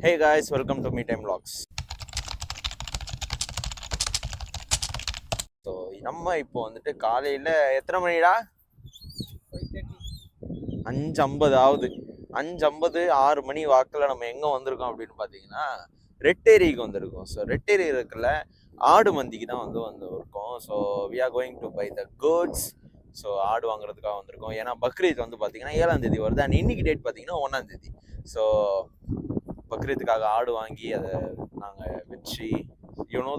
Hey guys, welcome to Me Time Vlogs. So நம்ம இப்போ வந்துட்டு காலையில் எத்தனை மணிடா? 5:50 ஆகுது. 5:50 6 மணி வாக்கில் நம்ம எங்கே வந்திருக்கோம் அப்படின்னு பார்த்தீங்கன்னா ரெட்டேரிக்கு வந்திருக்கோம். ஸோ ரெட்டேரி இருக்குல்ல ஆடு மந்திக்கு தான் வந்திருக்கோம். So we are going to buy the goats. So ஆடு வாங்குறதுக்காக வந்திருக்கோம். ஏன்னா பக்ரீத் வந்து பார்த்தீங்கன்னா 7ஆம் தேதி வருது. அண்ட் இன்னைக்கு டேட் பார்த்தீங்கன்னா 1ஆம் தேதி. ஸோ பக்ரீத்துக்காக ஆடு வாங்கி அதை நாங்கள் வச்சு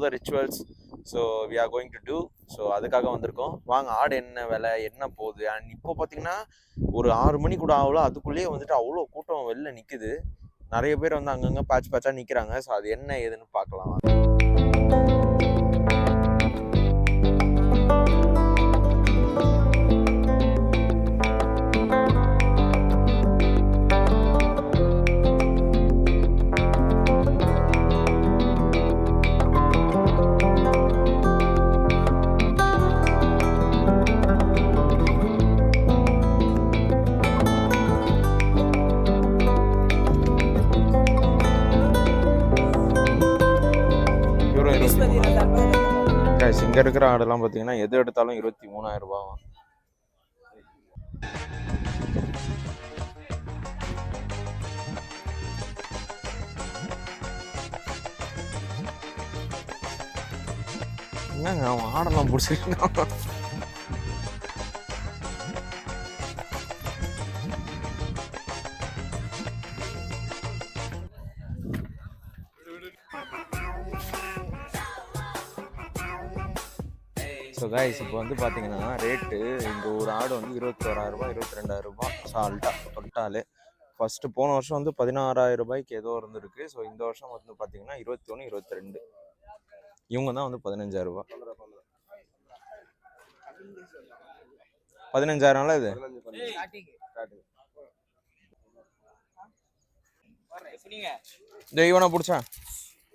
the rituals. So we are going to do. So அதுக்காக வந்திருக்கோம். வாங்க ஆடு என்ன விலை என்ன போகுது. அண்ட் இப்போ பார்த்தீங்கன்னா ஒரு 6 மணி கூட ஆகல, அதுக்குள்ளேயே வந்துட்டு அவ்வளோ கூட்டம் வெளில நிற்குது. நிறைய பேர் வந்து அங்கங்கே பேட்சாக நிற்கிறாங்க. ஸோ அது என்ன ஏதுன்னு பார்க்கலாம். இங்கே இருக்கிற ஆடெல்லாம் பார்த்தீங்கன்னா எது எடுத்தாலும் 23,000 ரூபாவா. என்னங்க அவன் ஆடெல்லாம் பிடிச்சிருக்கான். ஸோ கைஸ் இப்போ வந்து பார்த்தீங்கன்னா ரேட்டு இந்த ஒரு ஆடு வந்து 21,000 ரூபாய் 22,000 ரூபாய் சால்ட்டாக தொட்டாலே. ஃபஸ்ட்டு போன வருஷம் வந்து 16,000 ரூபாய்க்கு ஏதோ இருந்திருக்கு. ஸோ இந்த வருஷம் வந்து பார்த்தீங்கன்னா 21, 22 இவங்க தான் வந்து 15,000 ரூபாய். 15,000 இது இவனை பிடிச்சா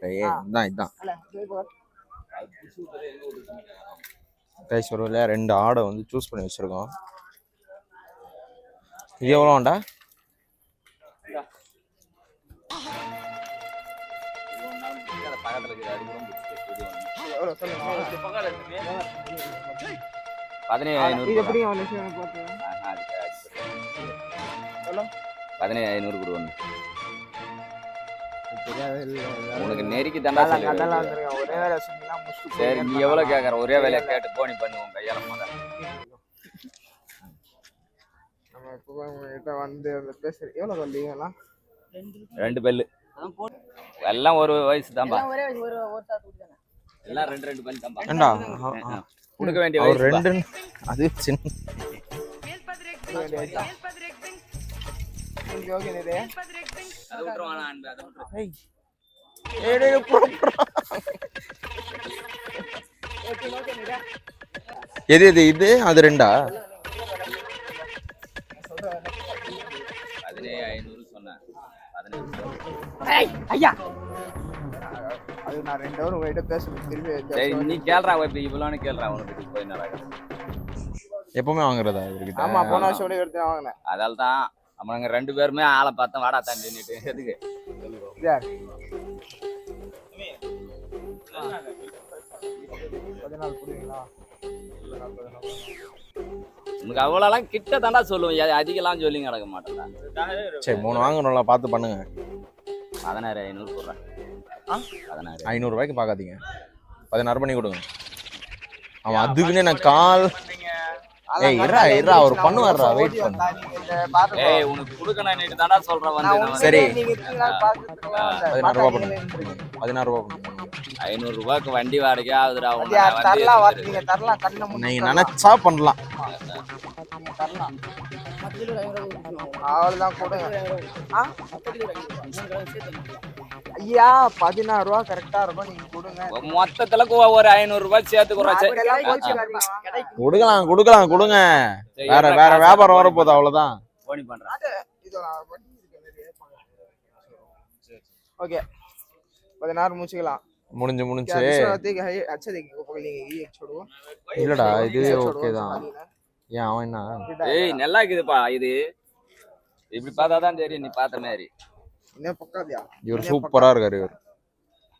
இதுதான் கைஸ். ஒரு வழியாக 2 ஆடை வந்து சூஸ் பண்ணி வச்சுருக்கோம். இது எவ்வளோண்டா? உனக்கு நெருக்கி தண்டா சரி. நீ எவ்வளவு கேக்குற ஒரே வேலையை கேட்டு போனி பண்ணுவோம் கையால முதல்ல. ரெண்டு பெல்லு எல்லாம் ஒரு வயசு தான்பா. எல்லாம் ரெண்டு பல்லு தான்பா. கொடுக்க வேண்டிய வயசு ரெண்டு. அது சின்ன எது எது இது அது ரெண்டா? 15,500 சொன்னேன். நீ கேள்றா இவ்வளோன்னு கேள்றா. உனக்கு போய் எப்பவுமே வாங்குறதா இவர்கிட்ட? ஆமா, போன வருஷம் எடுத்து வாங்கினேன். அதால தான் அவங்க 2 பேருமே ஆளை பார்த்தா வாடா தாண்டிட்டு எதுக்கு உனக்கு அவ்வளோலாம் கிட்ட தாண்டா சொல்லுவேன். அதிகலாம் சொல்லி கிடக்க மாட்டேன். சரி 3 வாங்கணும்ல, பார்த்து பண்ணுங்க. 16,500 போடுறேன். 16,500 ரூபாய்க்கு பார்க்காதீங்க. 16 பண்ணி கொடுங்க. அவன் அதுக்குன்னே நான் கால் இருடா அவர் பண்ணுவாரா, வெயிட் பண்ணு. ஏய் உனக்கு கொடுக்கணும் நீ தாண்டா சொல்றேன் வந்து. சரி 16 ரூபாய் பண்ணுங்க. 16 ரூபாய் பண்ணுங்க. 500 ரூபாய்க்கு வண்டி வாடகை ஆகுதுடா. நீங்க நினைச்சா பண்ணலாம். அவ்வளவுதான் கொடுங்க. ஐயா 16 ரூபா கரெக்டா இருக்கும். நீங்க கொடுங்க. மொத்தத்துல ஒரு 500 ரூபாய் சேர்த்து கொடுங்க. வேற வியாபாரம் வரப்போகுது, அவ்வளவுதான். ஓகே 16 முடிச்சுக்கலாம். முடிஞ்சு छोड़ो இல்லடா இது ஓகே தான். ஏன் அவன் என்ன ஏய் நல்லா இருக்குதுப்பா. இது இப்படி பார்த்தா தான் தெரியும் நீ பார்த்த மாதிரி. என்ன பக்காதியா இவர் சூப்பரா இருக்காரு இவர்.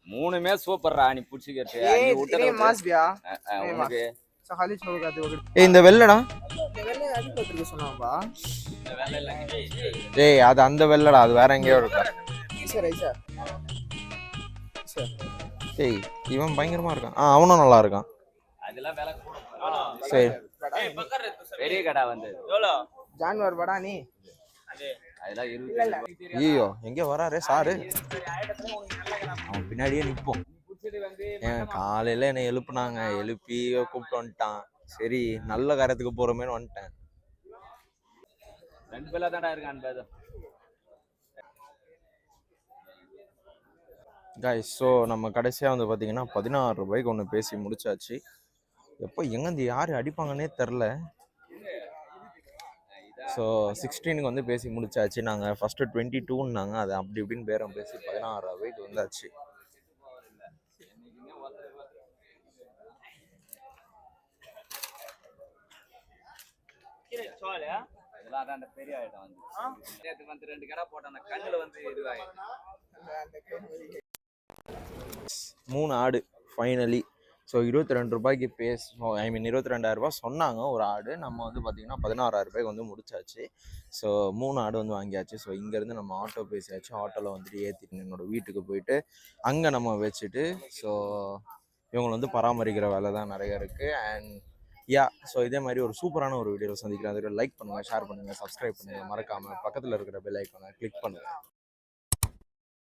மூணுமே சூப்பர்ரா நீ புடிச்சிக்கிறது நீ ये விட்டத ये मास दिया உனக்கு खाली छोड़ का दे ஏய் இந்த வெள்ளடா வெள்ளை அடிபட்டிருக்கு சொன்னாம்பா இந்த வேலை இல்ல ஏய் அது அந்த வெள்ளடா அது வேற எங்கேயோ இருக்கா. சார் சார் சார் ஏய் இவன் பயங்கரமா இருக்கான். அவனும் நல்லா இருக்கான். அதெல்லாம் வேலை கூட சரி பெரிய கடை வந்து जानवर बड़ा नहीं அதெல்லாம் 20 ஐயோ எங்க வராரு சாரு. அவன் பின்னாடியே நிப்போம். ஏன் காலையில என்னை எழுப்புனாங்க, எழுப்பி கூப்பிட்டு வந்துட்டான். சரி நல்ல காரியத்துக்கு போறோமேன்னு வந்துட்டேன். ரெண்டு பேர்ல தான்டா இருக்கான் பாரு கைஸ் ஸோ நம்ம கடைசியாக வந்து பார்த்தீங்கன்னா 16 ரூபாய்க்கு ஒன்று பேசி முடிச்சாச்சு. எப்போ எங்கேருந்து யார் அடிப்பாங்கன்னே தெரில. ஸோ 16க்கு வந்து பேசி முடிச்சாச்சு. நாங்கள் ஃபஸ்ட்டு 22ன்னாங்க, அது அப்படி இப்படின்னு பேரம் பேசி 16 ரூபாய்க்கு வந்தாச்சு. இதெல்லாம் தான் பெரிய ஐட்டம் வந்து நேற்று வந்து 2 கடை போட்டான் கண்ணுல வந்து இதுவாயிடுச்சு 3 ஆடு ஃபைனலி. ஸோ 22 ரூபாய்க்கு ஐ மீன் 22,000 ரூபாய் சொன்னாங்க ஒரு ஆடு. நம்ம வந்து பார்த்திங்கன்னா 16,000 ரூபாய்க்கு வந்து முடிச்சாச்சு. ஸோ 3 ஆடு வந்து வாங்கியாச்சு. ஸோ இங்கேருந்து நம்ம ஆட்டோ பேசியாச்சு. ஆட்டோவில் வந்துட்டு ஏற்றிட்டு என்னோடய வீட்டுக்கு போயிட்டு அங்கே நம்ம வச்சுட்டு ஸோ இவங்களை வந்து பராமரிக்கிற வேலை தான் நிறைய இருக்குது. அண்ட் யா ஸோ இதே மாதிரி ஒரு சூப்பரான ஒரு வீடியோவில் சந்திக்கிறேன். அதில் லைக் பண்ணுங்கள், ஷேர் பண்ணுங்கள், சப்ஸ்கிரைப் பண்ணுங்கள், மறக்காமல் பக்கத்தில் இருக்கிற பெல் ஐக்கானை கிளிக் பண்ணுங்கள்.